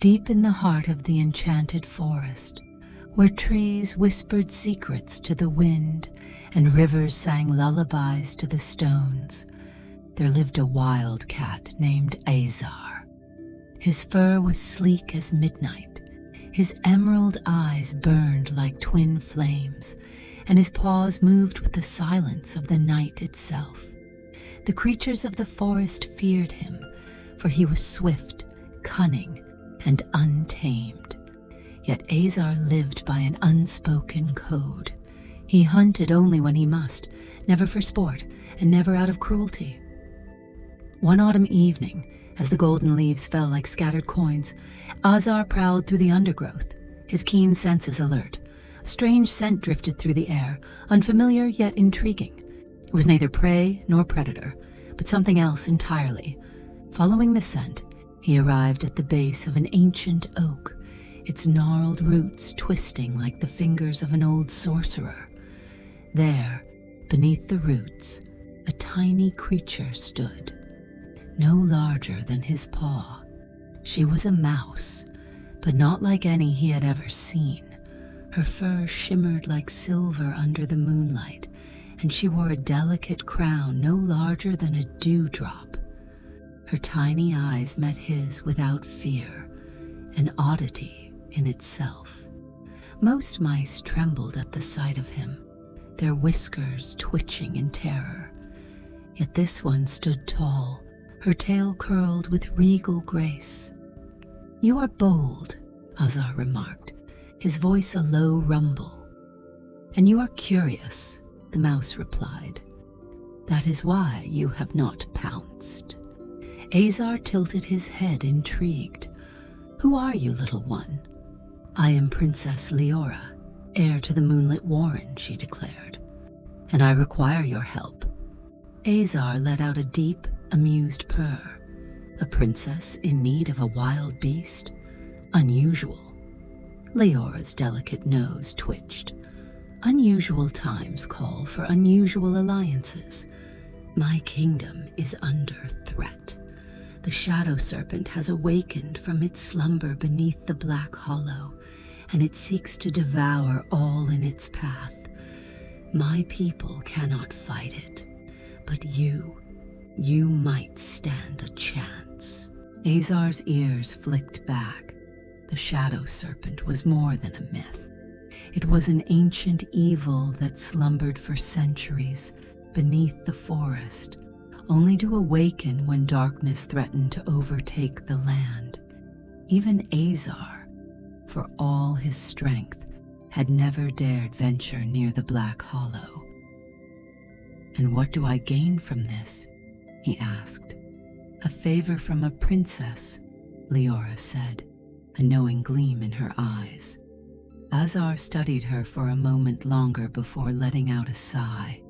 deep in the heart of the enchanted forest, where trees whispered secrets to the wind and rivers sang lullabies to the stones, there lived a wild cat named Azar. His fur was sleek as midnight, his emerald eyes burned like twin flames, and his paws moved with the silence of the night itself. The creatures of the forest feared him, for he was swift, cunning, and untamed. Yet Azar lived by an unspoken code. He hunted only when he must, never for sport, and never out of cruelty. One autumn evening, as the golden leaves fell like scattered coins, Azar prowled through the undergrowth, his keen senses alert. A strange scent drifted through the air, unfamiliar yet intriguing. It was neither prey nor predator, but something else entirely. Following the scent, he arrived at the base of an ancient oak, its gnarled roots twisting like the fingers of an old sorcerer. There, beneath the roots, a tiny creature stood, no larger than his paw. She was a mouse, but not like any he had ever seen. Her fur shimmered like silver under the moonlight, and she wore a delicate crown no larger than a dewdrop. Her tiny eyes met his without fear, an oddity in itself. Most mice trembled at the sight of him, their whiskers twitching in terror. Yet this one stood tall, her tail curled with regal grace. "You are bold," Azar remarked, his voice a low rumble. "And you are curious," the mouse replied. "That is why you have not pounced." Azar tilted his head, intrigued. "Who are you, little one?" "I am Princess Liora, heir to the Moonlit Warren," she declared, "and I require your help." Azar let out a deep, amused purr. A princess in need of a wild beast? Unusual. Leora's delicate nose twitched. Unusual times call for unusual alliances. My kingdom is under threat. The shadow serpent has awakened from its slumber beneath the black hollow, and it seeks to devour all in its path. My people cannot fight it, but you might stand a chance. Azar's ears flicked back. The shadow serpent was more than a myth. It was an ancient evil that slumbered for centuries beneath the forest, only to awaken when darkness threatened to overtake the land. Even Azar, for all his strength, had never dared venture near the Black Hollow. "And what do I gain from this?" he asked. "A favor from a princess," Liora said, a knowing gleam in her eyes. Azar studied her for a moment longer before letting out a sigh.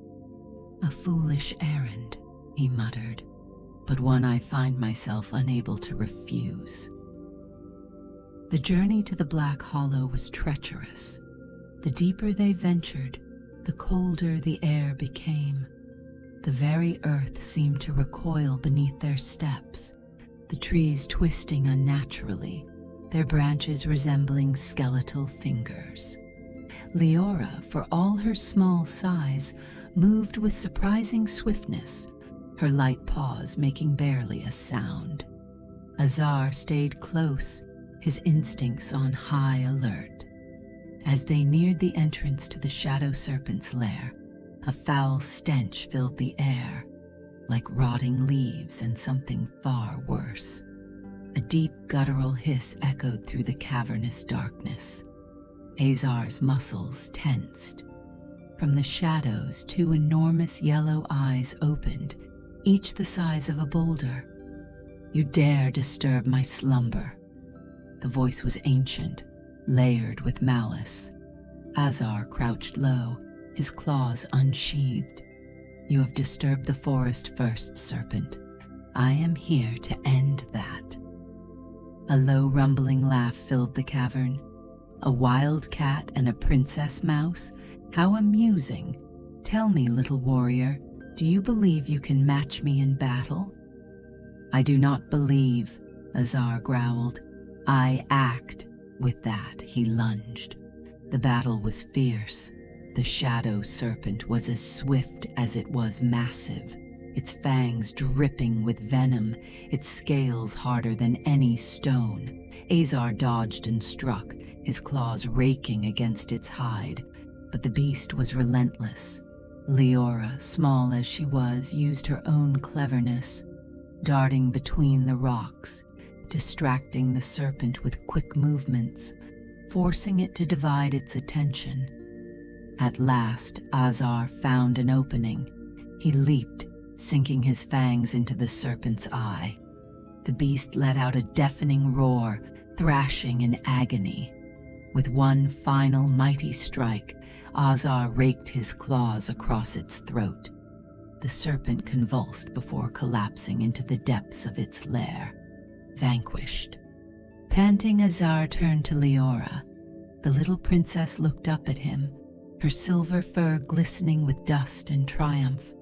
"A foolish errand," he muttered, "but one I find myself unable to refuse." The journey to the Black Hollow was treacherous. The deeper they ventured, the colder the air became. The very earth seemed to recoil beneath their steps, the trees twisting unnaturally, their branches resembling skeletal fingers. Liora, for all her small size, moved with surprising swiftness, her light paws making barely a sound. Azar stayed close, his instincts on high alert. As they neared the entrance to the shadow serpent's lair, a foul stench filled the air, like rotting leaves and something far worse. A deep guttural hiss echoed through the cavernous darkness. Azar's muscles tensed. From the shadows, two enormous yellow eyes opened, each the size of a boulder. "You dare disturb my slumber." The voice was ancient, layered with malice. Azar crouched low, his claws unsheathed. "You have disturbed the forest first, serpent. I am here to end that." A low rumbling laugh filled the cavern. "A wild cat and a princess mouse? How amusing. Tell me, little warrior, do you believe you can match me in battle?" "I do not believe," Azar growled. I act. With that, he lunged. The battle was fierce. The shadow serpent was as swift as it was massive, its fangs dripping with venom, its scales harder than any stone. Azar dodged and struck, his claws raking against its hide, but the beast was relentless. Liora, small as she was, used her own cleverness, darting between the rocks, distracting the serpent with quick movements, forcing it to divide its attention. At last, Azar found an opening. He leaped, sinking his fangs into the serpent's eye. The beast let out a deafening roar, thrashing in agony. With one final mighty strike, Azar raked his claws across its throat. The serpent convulsed before collapsing into the depths of its lair, vanquished. Panting, Azar turned to Liora. The little princess looked up at him, her silver fur glistening with dust and triumph.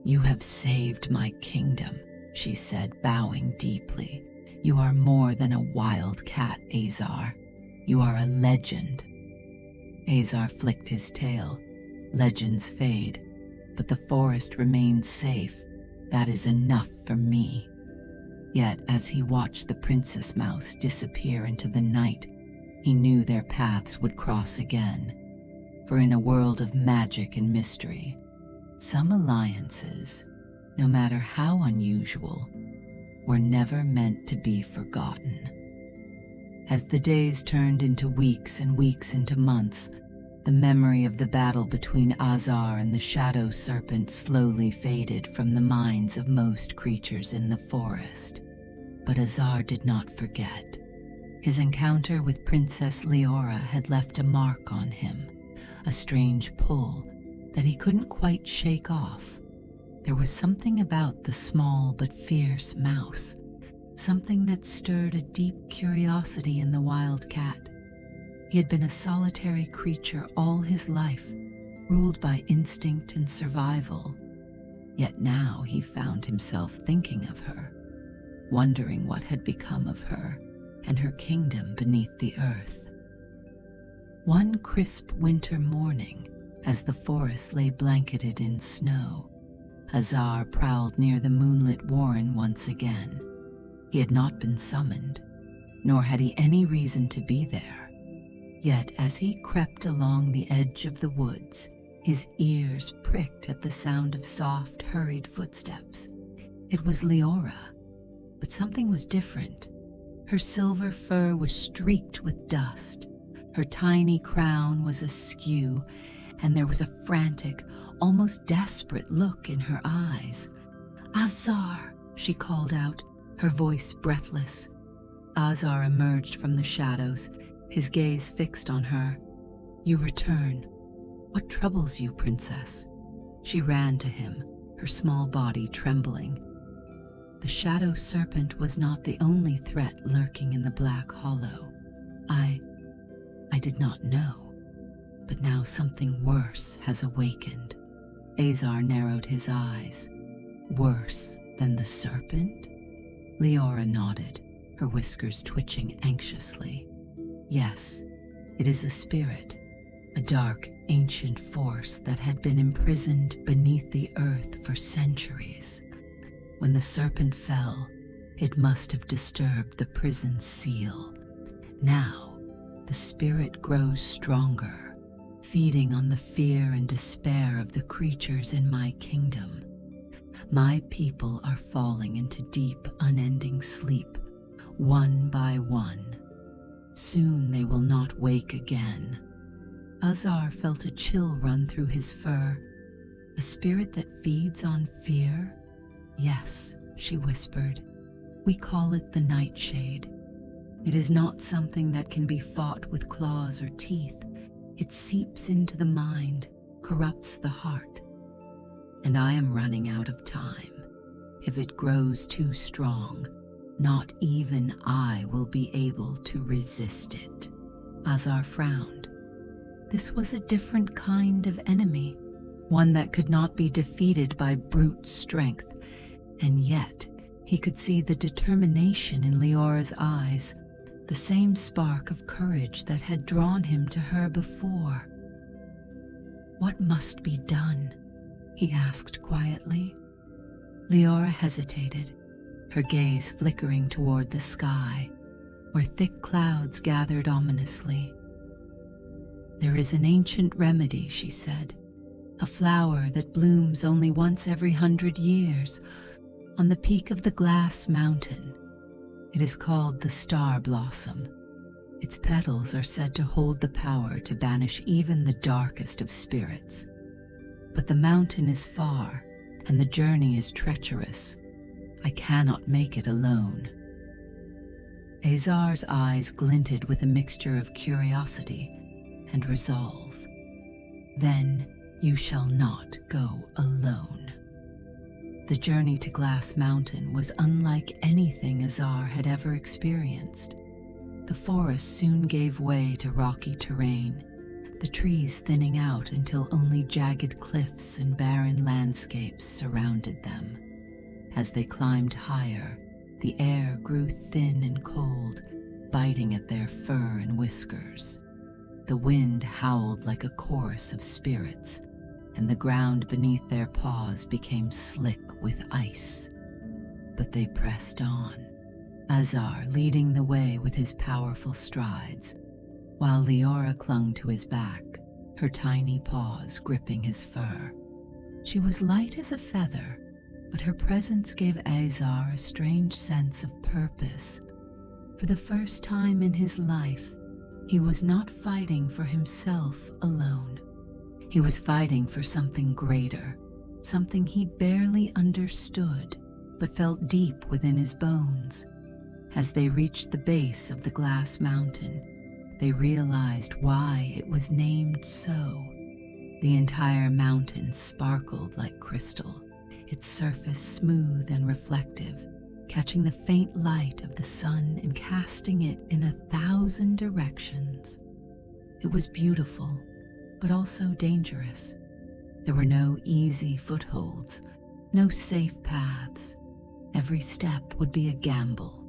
"You have saved my kingdom," she said, bowing deeply. "You are more than a wild cat, Azar. You are a legend." Azar flicked his tail. Legends fade, but the forest remains safe. That is enough for me. Yet, as he watched the princess mouse disappear into the night, he knew their paths would cross again. For in a world of magic and mystery, some alliances, no matter how unusual, were never meant to be forgotten. As the days turned into weeks and weeks into months, the memory of the battle between Azar and the shadow serpent slowly faded from the minds of most creatures in the forest. But Azar did not forget. His encounter with Princess Liora had left a mark on him, a strange pull that he couldn't quite shake off. There was something about the small but fierce mouse, something that stirred a deep curiosity in the wild cat. He had been a solitary creature all his life, ruled by instinct and survival. Yet now he found himself thinking of her, wondering what had become of her and her kingdom beneath the earth. One crisp winter morning, as the forest lay blanketed in snow, Azar prowled near the moonlit warren once again. He had not been summoned, nor had he any reason to be there. Yet as he crept along the edge of the woods, his ears pricked at the sound of soft, hurried footsteps. It was Liora, but something was different. Her silver fur was streaked with dust. Her tiny crown was askew, and there was a frantic, almost desperate look in her eyes. "Azar!" she called out, her voice breathless. Azar emerged from the shadows, his gaze fixed on her. "You return. What troubles you, princess?" She ran to him, her small body trembling. The shadow serpent was not the only threat lurking in the black hollow. I did not know, but now something worse has awakened. Azar narrowed his eyes. "Worse than the serpent?" Liora nodded, her whiskers twitching anxiously. "Yes, it is a spirit, a dark, ancient force that had been imprisoned beneath the earth for centuries. When the serpent fell, it must have disturbed the prison's seal. Now, the spirit grows stronger, feeding on the fear and despair of the creatures in my kingdom. My people are falling into deep, unending sleep, one by one. Soon they will not wake again." Azar felt a chill run through his fur. "A spirit that feeds on fear?" "Yes," she whispered. "We call it the nightshade. It is not something that can be fought with claws or teeth. It seeps into the mind, corrupts the heart. And I am running out of time. If it grows too strong, not even I will be able to resist it." Azar frowned. This was a different kind of enemy, one that could not be defeated by brute strength, and yet he could see the determination in Liora's eyes, the same spark of courage that had drawn him to her before. "What must be done?" he asked quietly. Liora hesitated, her gaze flickering toward the sky, where thick clouds gathered ominously. "There is an ancient remedy," she said, "a flower that blooms only once every 100 years, on the peak of the glass mountain. It is called the star blossom. Its petals are said to hold the power to banish even the darkest of spirits. But the mountain is far, and the journey is treacherous. I cannot make it alone." Azar's eyes glinted with a mixture of curiosity and resolve. "Then you shall not go alone." The journey to Glass Mountain was unlike anything Azar had ever experienced. The forest soon gave way to rocky terrain, the trees thinning out until only jagged cliffs and barren landscapes surrounded them. As they climbed higher, the air grew thin and cold, biting at their fur and whiskers. The wind howled like a chorus of spirits, and the ground beneath their paws became slick with ice. But they pressed on, Azar leading the way with his powerful strides, while Liora clung to his back, her tiny paws gripping his fur. She was light as a feather, but her presence gave Azar a strange sense of purpose. For the first time in his life, he was not fighting for himself alone. He was fighting for something greater, something he barely understood, but felt deep within his bones. As they reached the base of the glass mountain, they realized why it was named so. The entire mountain sparkled like crystal, its surface smooth and reflective, catching the faint light of the sun and casting it in 1,000 directions. It was beautiful, but also dangerous. There were no easy footholds, no safe paths. Every step would be a gamble.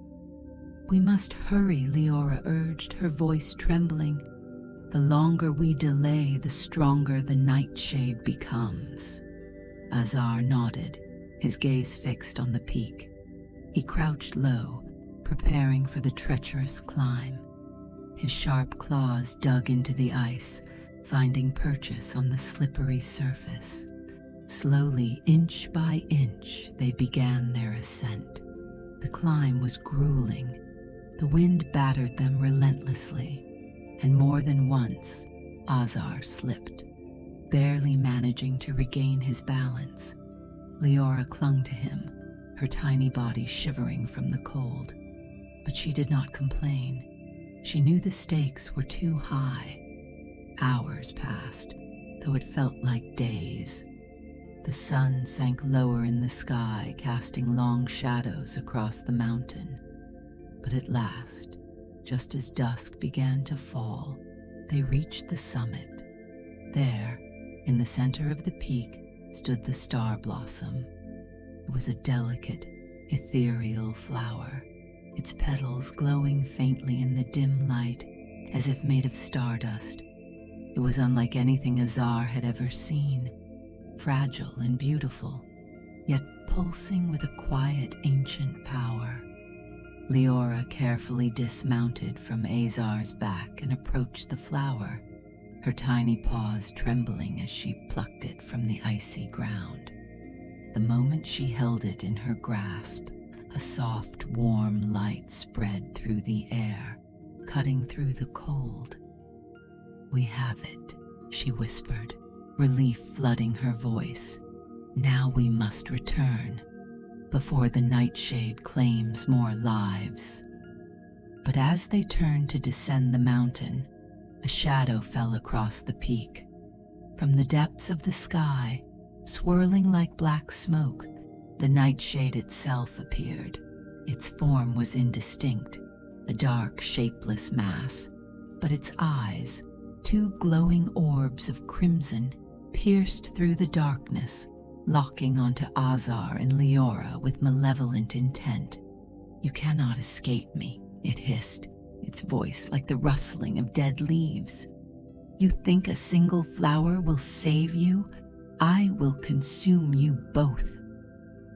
"We must hurry," Liora urged, her voice trembling. "The longer we delay, the stronger the nightshade becomes." Azar nodded, his gaze fixed on the peak. He crouched low, preparing for the treacherous climb. His sharp claws dug into the ice, finding purchase on the slippery surface. Slowly, inch by inch, they began their ascent. The climb was grueling. The wind battered them relentlessly, and more than once, Azar slipped, barely managing to regain his balance. Liora clung to him, her tiny body shivering from the cold. But she did not complain. She knew the stakes were too high. Hours passed, though it felt like days. The sun sank lower in the sky, casting long shadows across the mountain. But at last, just as dusk began to fall, they reached the summit. There, in the center of the peak, stood the star blossom. It was a delicate, ethereal flower, its petals glowing faintly in the dim light, as if made of stardust. It was unlike anything Azar had ever seen, fragile and beautiful, yet pulsing with a quiet, ancient power. Liora carefully dismounted from Azar's back and approached the flower, her tiny paws trembling as she plucked it from the icy ground. The moment she held it in her grasp, a soft, warm light spread through the air, cutting through the cold. "We have it," she whispered, relief flooding her voice. "Now we must return, before the nightshade claims more lives." But as they turned to descend the mountain, a shadow fell across the peak. From the depths of the sky, swirling like black smoke, the nightshade itself appeared. Its form was indistinct, a dark, shapeless mass, but its eyes, two glowing orbs of crimson, pierced through the darkness, locking onto Azar and Liora with malevolent intent. "You cannot escape me," it hissed. its voice like the rustling of dead leaves. "You think a single flower will save you? I will consume you both."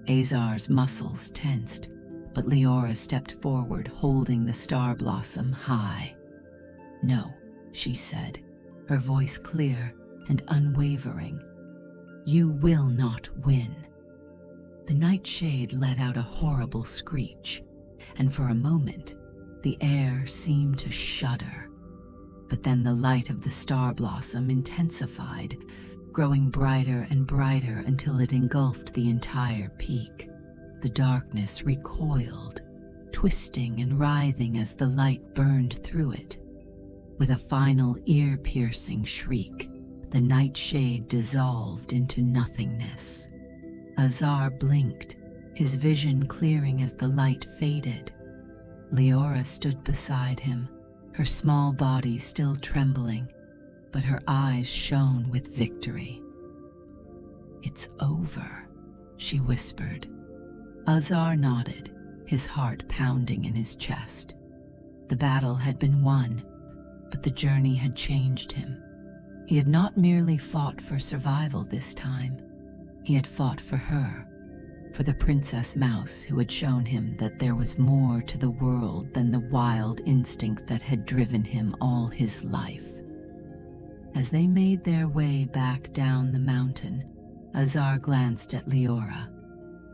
Azar's muscles tensed, but Liora stepped forward, holding the star blossom high. "No," she said, her voice clear and unwavering. "You will not win." The nightshade let out a horrible screech, and for a moment, the air seemed to shudder. But then the light of the star blossom intensified, growing brighter and brighter until it engulfed the entire peak. The darkness recoiled, twisting and writhing as the light burned through it. With a final ear-piercing shriek, the nightshade dissolved into nothingness. Azar blinked, his vision clearing as the light faded. Liora stood beside him, her small body still trembling, but her eyes shone with victory. "It's over," she whispered. Azar nodded, his heart pounding in his chest. The battle had been won, but the journey had changed him. He had not merely fought for survival this time. He had fought for her, for the Princess Mouse who had shown him that there was more to the world than the wild instinct that had driven him all his life. As they made their way back down the mountain, Azar glanced at Liora,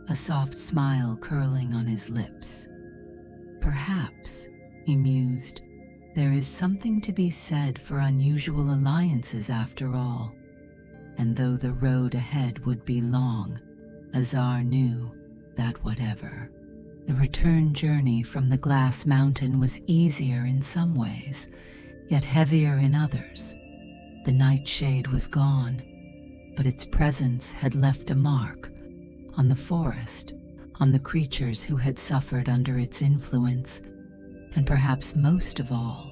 a soft smile curling on his lips. "Perhaps," he mused, "there is something to be said for unusual alliances after all." And though the road ahead would be long, Azar knew that whatever. The return journey from the Glass Mountain was easier in some ways, yet heavier in others. The nightshade was gone, but its presence had left a mark on the forest, on the creatures who had suffered under its influence, and perhaps most of all,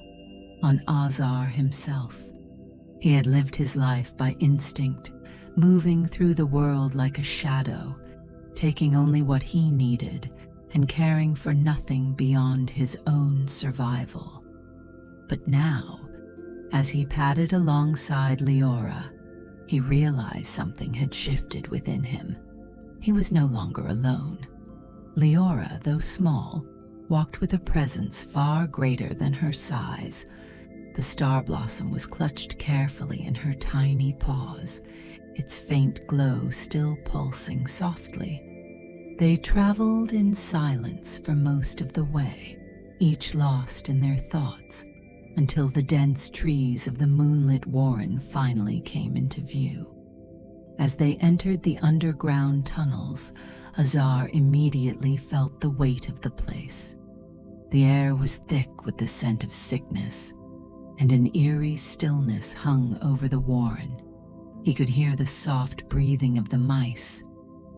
on Azar himself. He had lived his life by instinct, moving through the world like a shadow, taking only what he needed and caring for nothing beyond his own survival. But now, as he padded alongside Liora, he realized something had shifted within him. He was no longer alone. Liora, though small, walked with a presence far greater than her size. The star blossom was clutched carefully in her tiny paws, its faint glow still pulsing softly. They traveled in silence for most of the way, each lost in their thoughts, until the dense trees of the moonlit warren finally came into view. As they entered the underground tunnels, Azar immediately felt the weight of the place. The air was thick with the scent of sickness, and an eerie stillness hung over the warren. He could hear the soft breathing of the mice,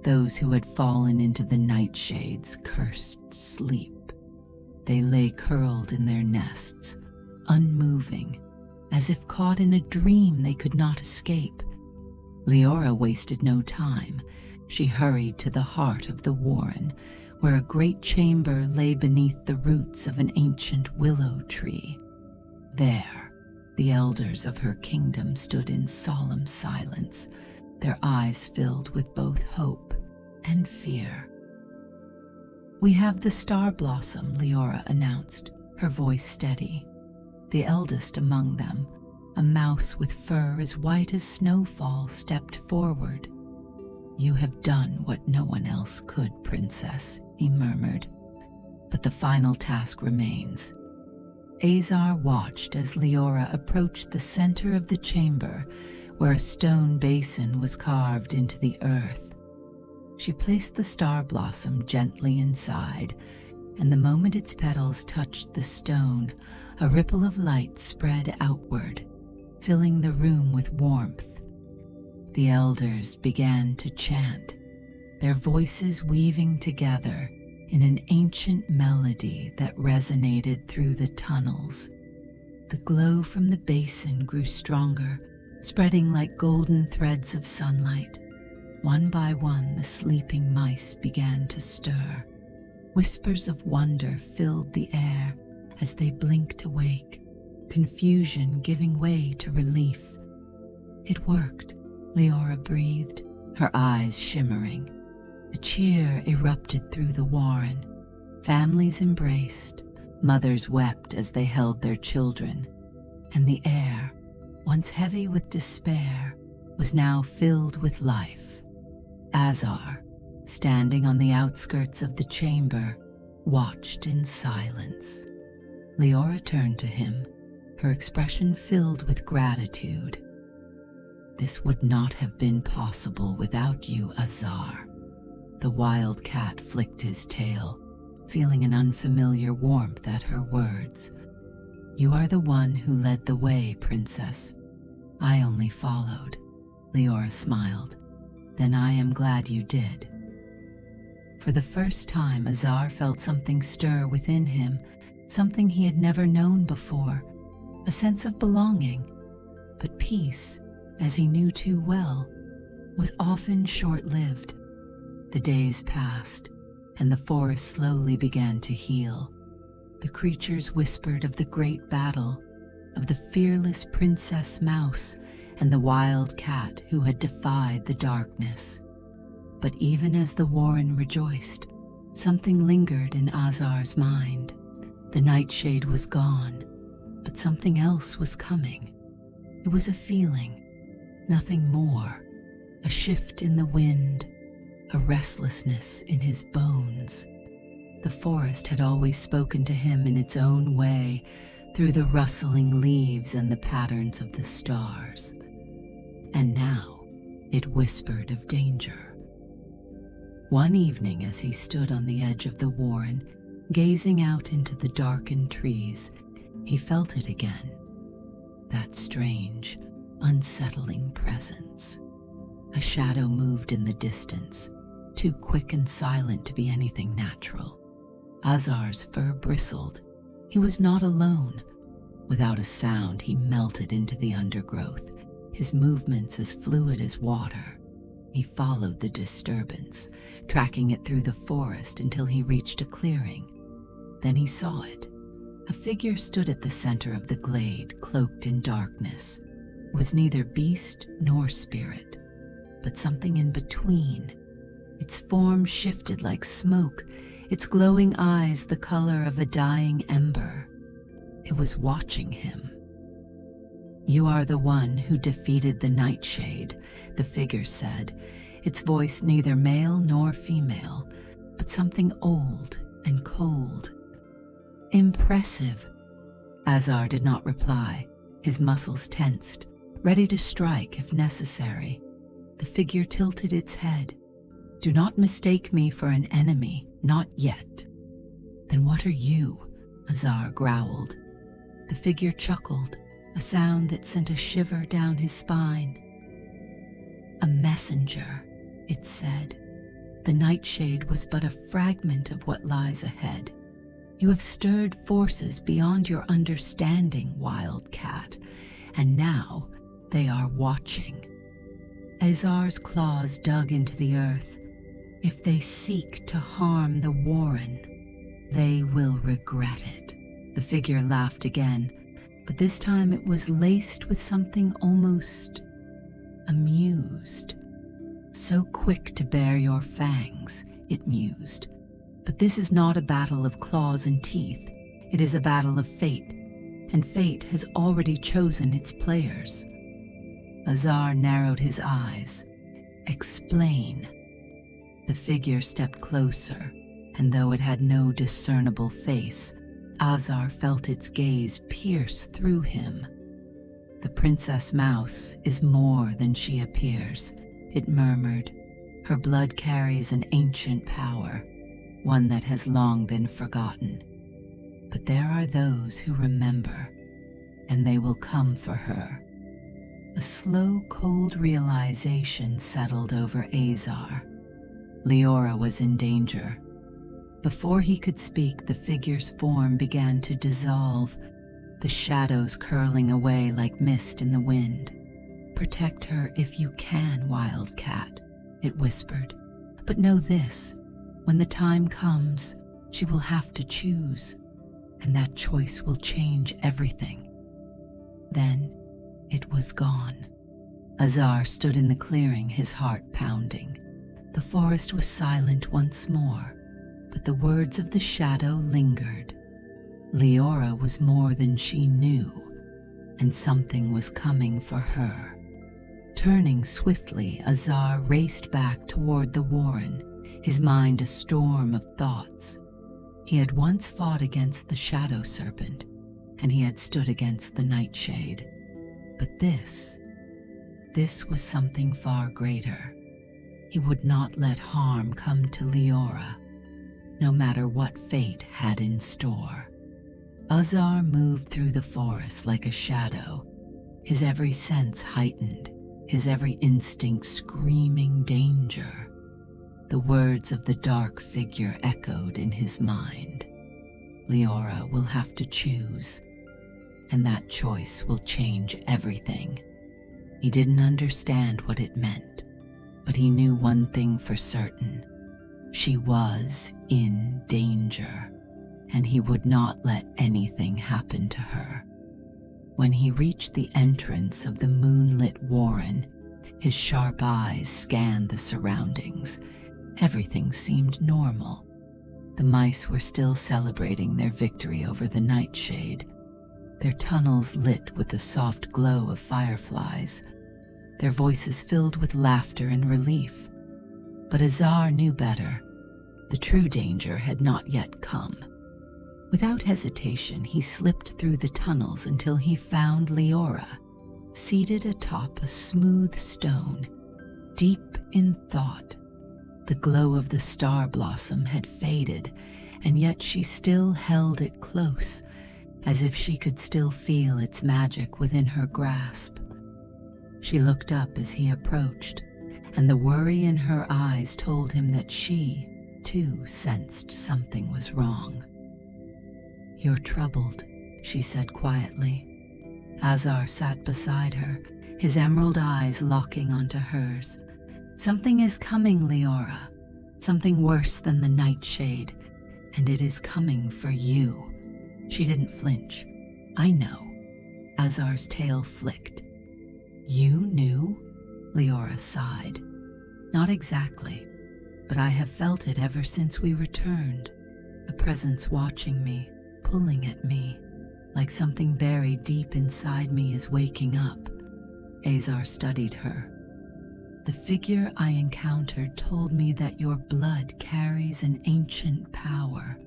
those who had fallen into the nightshade's cursed sleep. They lay curled in their nests, unmoving, as if caught in a dream they could not escape. Liora wasted no time. She hurried to the heart of the warren, where a great chamber lay beneath the roots of an ancient willow tree. There, the elders of her kingdom stood in solemn silence, their eyes filled with both hope and fear. "We have the star blossom," Liora announced, her voice steady. The eldest among them, a mouse with fur as white as snowfall, stepped forward. "You have done what no one else could, Princess," he murmured. "But the final task remains." Azar watched as Liora approached the center of the chamber, where a stone basin was carved into the earth. She placed the star blossom gently inside, and the moment its petals touched the stone, a ripple of light spread outward, filling the room with warmth. The elders began to chant, their voices weaving together in an ancient melody that resonated through the tunnels. The glow from the basin grew stronger, spreading like golden threads of sunlight. One by one, the sleeping mice began to stir. Whispers of wonder filled the air as they blinked awake, confusion giving way to relief. It worked, Liora breathed, her eyes shimmering. A cheer erupted through the warren. Families embraced, mothers wept as they held their children, and the air, once heavy with despair, was now filled with life. Azar, standing on the outskirts of the chamber, watched in silence. Liora turned to him, her expression filled with gratitude. "This would not have been possible without you, Azar." The wild cat flicked his tail, feeling an unfamiliar warmth at her words. "You are the one who led the way, Princess. I only followed." Liora smiled. "Then I am glad you did." For the first time, Azar felt something stir within him, something he had never known before, a sense of belonging. But peace, as he knew too well, was often short-lived. The days passed, and the forest slowly began to heal. The creatures whispered of the great battle, of the fearless Princess Mouse and the wild cat who had defied the darkness. But even as the warren rejoiced, something lingered in Azar's mind. The nightshade was gone, but something else was coming. It was a feeling, nothing more, a shift in the wind, a restlessness in his bones. The forest had always spoken to him in its own way, through the rustling leaves and the patterns of the stars. And now it whispered of danger. One evening, as he stood on the edge of the warren, gazing out into the darkened trees, he felt it again. That strange, unsettling presence. A shadow moved in the distance, too quick and silent to be anything natural. Azar's fur bristled. He was not alone. Without a sound, he melted into the undergrowth, his movements as fluid as water. He followed the disturbance, tracking it through the forest until he reached a clearing. Then he saw it. A figure stood at the center of the glade, cloaked in darkness. It was neither beast nor spirit, but something in between. Its form shifted like smoke, its glowing eyes the color of a dying ember. It was watching him. "You are the one who defeated the nightshade," the figure said, its voice neither male nor female, but something old and cold. "Impressive." Azar did not reply, his muscles tensed, ready to strike if necessary. The figure tilted its head. "Do not mistake me for an enemy, not yet." "Then what are you?" Azar growled. The figure chuckled, a sound that sent a shiver down his spine. "A messenger," it said. "The nightshade was but a fragment of what lies ahead. You have stirred forces beyond your understanding, wild cat, and now they are watching." Azar's claws dug into the earth. "If they seek to harm the warren, they will regret it." The figure laughed again, but this time it was laced with something almost amused. "So quick to bare your fangs," it mused. "But this is not a battle of claws and teeth. It is a battle of fate, and fate has already chosen its players." Azar narrowed his eyes. "Explain." The figure stepped closer, and though it had no discernible face, Azar felt its gaze pierce through him. "The Princess Mouse is more than she appears," it murmured. "Her blood carries an ancient power, one that has long been forgotten. But there are those who remember, and they will come for her." A slow, cold realization settled over Azar. Liora was in danger. Before he could speak, the figure's form began to dissolve, the shadows curling away like mist in the wind. "Protect her if you can, wild cat," it whispered. "But know this, when the time comes, she will have to choose." and that choice will change everything." Then it was gone. Azar stood in the clearing, his heart pounding. The forest was silent once more, but the words of the shadow lingered. Liora was more than she knew, and something was coming for her. Turning swiftly, Azar raced back toward the warren, his mind a storm of thoughts. He had once fought against the shadow serpent, and he had stood against the nightshade. But this was something far greater. He would not let harm come to Liora, no matter what fate had in store. Azar moved through the forest like a shadow, his every sense heightened, his every instinct screaming danger. The words of the dark figure echoed in his mind. Liora will have to choose, and that choice will change everything. He didn't understand what it meant, but he knew one thing for certain. She was in danger, and he would not let anything happen to her. When he reached the entrance of the moonlit warren, his sharp eyes scanned the surroundings. Everything seemed normal. The mice were still celebrating their victory over the nightshade, their tunnels lit with the soft glow of fireflies, their voices filled with laughter and relief. But Azar knew better. The true danger had not yet come. Without hesitation, he slipped through the tunnels until he found Liora, seated atop a smooth stone, deep in thought. The glow of the star blossom had faded, and yet she still held it close, as if she could still feel its magic within her grasp. She looked up as he approached, and the worry in her eyes told him that she, too, sensed something was wrong. "You're troubled," she said quietly. Azar sat beside her, his emerald eyes locking onto hers. "Something is coming, Liora. Something worse than the nightshade, and it is coming for you." She didn't flinch. "I know." Azar's tail flicked. "You knew?" Liora sighed. "Not exactly, but I have felt it ever since we returned. A presence watching me, pulling at me, like something buried deep inside me is waking up." Azar studied her. "The figure I encountered told me that your blood carries an ancient power,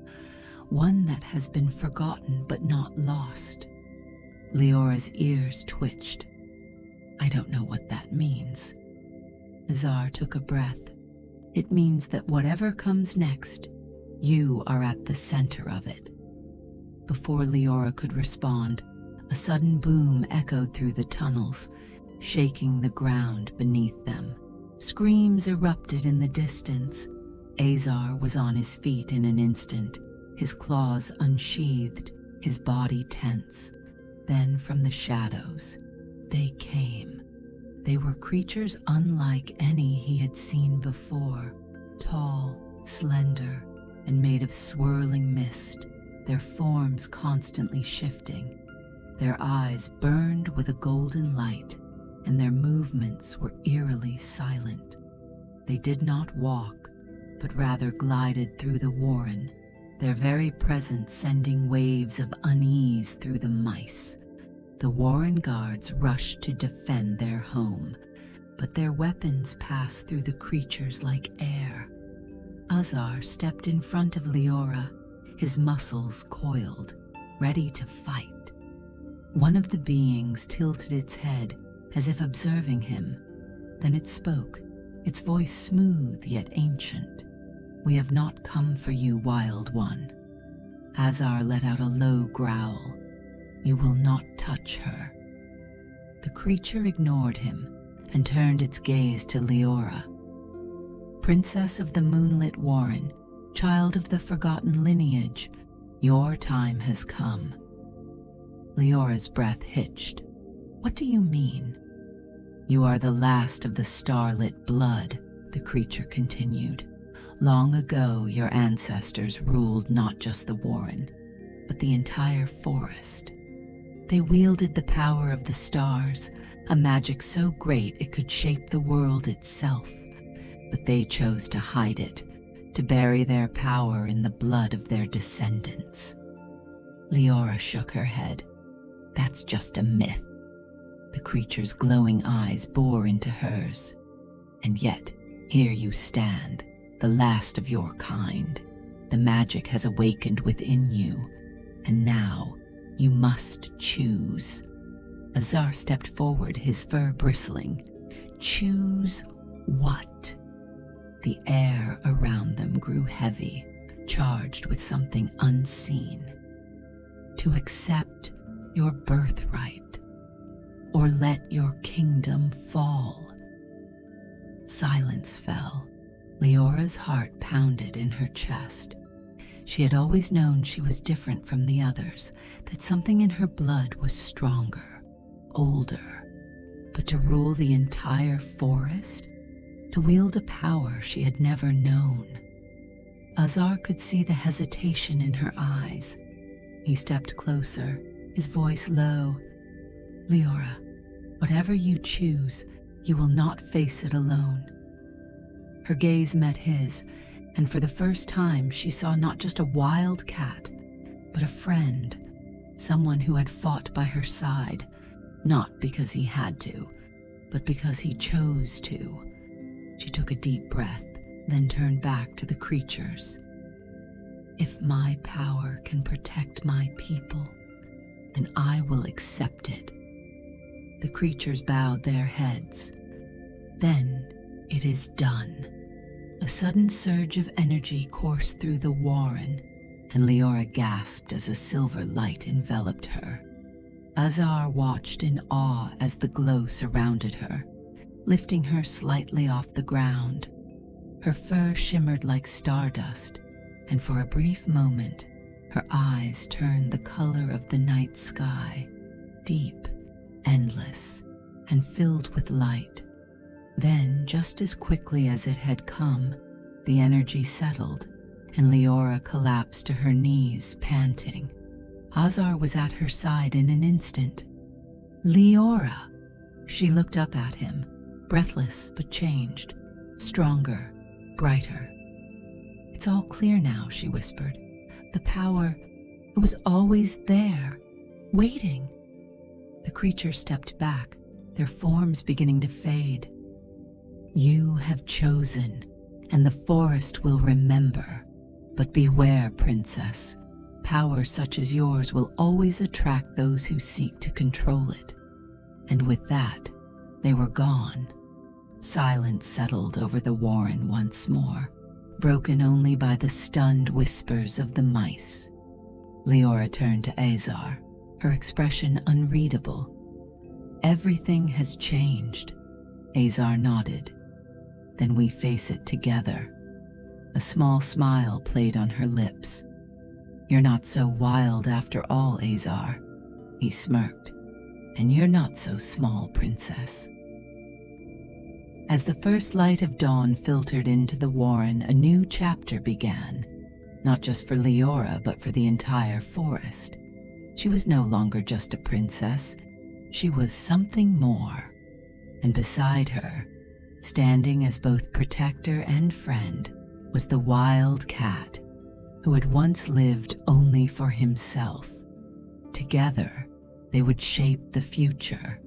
one that has been forgotten but not lost." Leora's ears twitched. "I don't know what that means." Azar took a breath. "It means that whatever comes next, you are at the center of it." Before Liora could respond, a sudden boom echoed through the tunnels, shaking the ground beneath them. Screams erupted in the distance. Azar was on his feet in an instant, his claws unsheathed, his body tense. Then from the shadows, they came. They were creatures unlike any he had seen before, tall, slender, and made of swirling mist, their forms constantly shifting. Their eyes burned with a golden light, and their movements were eerily silent. They did not walk, but rather glided through the warren, their very presence sending waves of unease through the mice. The warren guards rushed to defend their home, but their weapons passed through the creatures like air. Azar stepped in front of Liora, his muscles coiled, ready to fight. One of the beings tilted its head as if observing him. Then it spoke, its voice smooth yet ancient. "We have not come for you, wild one." Azar let out a low growl. "You will not touch her." The creature ignored him and turned its gaze to Liora. "Princess of the Moonlit Warren, child of the forgotten lineage, your time has come." Leora's breath hitched. "What do you mean?" "You are the last of the Starlit blood," the creature continued. "Long ago, your ancestors ruled not just the Warren, but the entire forest. They wielded the power of the stars, a magic so great it could shape the world itself. But they chose to hide it, to bury their power in the blood of their descendants. Liora shook her head. That's just a myth. The creature's glowing eyes bore into hers. And yet, here you stand, the last of your kind. The magic has awakened within you, and now you must choose. Azar stepped forward, his fur bristling. Choose what? The air around them grew heavy, charged with something unseen. To accept your birthright, or let your kingdom fall. Silence fell. Leora's heart pounded in her chest. She had always known she was different from the others, that something in her blood was stronger, older. But to rule the entire forest? To wield a power she had never known. Azar could see the hesitation in her eyes. He stepped closer, his voice low. Liora, whatever you choose, you will not face it alone. Her gaze met his, and for the first time she saw not just a wild cat, but a friend, someone who had fought by her side, not because he had to, but because he chose to. She took a deep breath, then turned back to the creatures. If my power can protect my people, then I will accept it. The creatures bowed their heads. Then it is done. A sudden surge of energy coursed through the warren, and Liora gasped as a silver light enveloped her. Azar watched in awe as the glow surrounded her, lifting her slightly off the ground. Her fur shimmered like stardust, and for a brief moment, her eyes turned the color of the night sky, deep, endless, and filled with light. Then, just as quickly as it had come, the energy settled, and Liora collapsed to her knees, panting. Azar was at her side in an instant. Liora! She looked up at him, breathless but changed, stronger, brighter. It's all clear now, she whispered. The power, it was always there, waiting. The creatures stepped back, their forms beginning to fade. You have chosen, and the forest will remember. But beware, princess. Power such as yours will always attract those who seek to control it. And with that, they were gone. Silence settled over the warren once more, broken only by the stunned whispers of the mice. Liora turned to Azar, her expression unreadable. Everything has changed. Azar nodded. Then we face it together. A small smile played on her lips. You're not so wild after all, Azar. He smirked. And you're not so small, princess. As the first light of dawn filtered into the warren, a new chapter began. Not just for Liora, but for the entire forest. She was no longer just a princess. She was something more. And beside her, standing as both protector and friend, was the wild cat, who had once lived only for himself. Together, they would shape the future,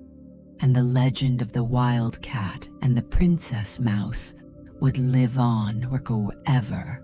and the legend of the wild cat and the princess mouse would live on forever.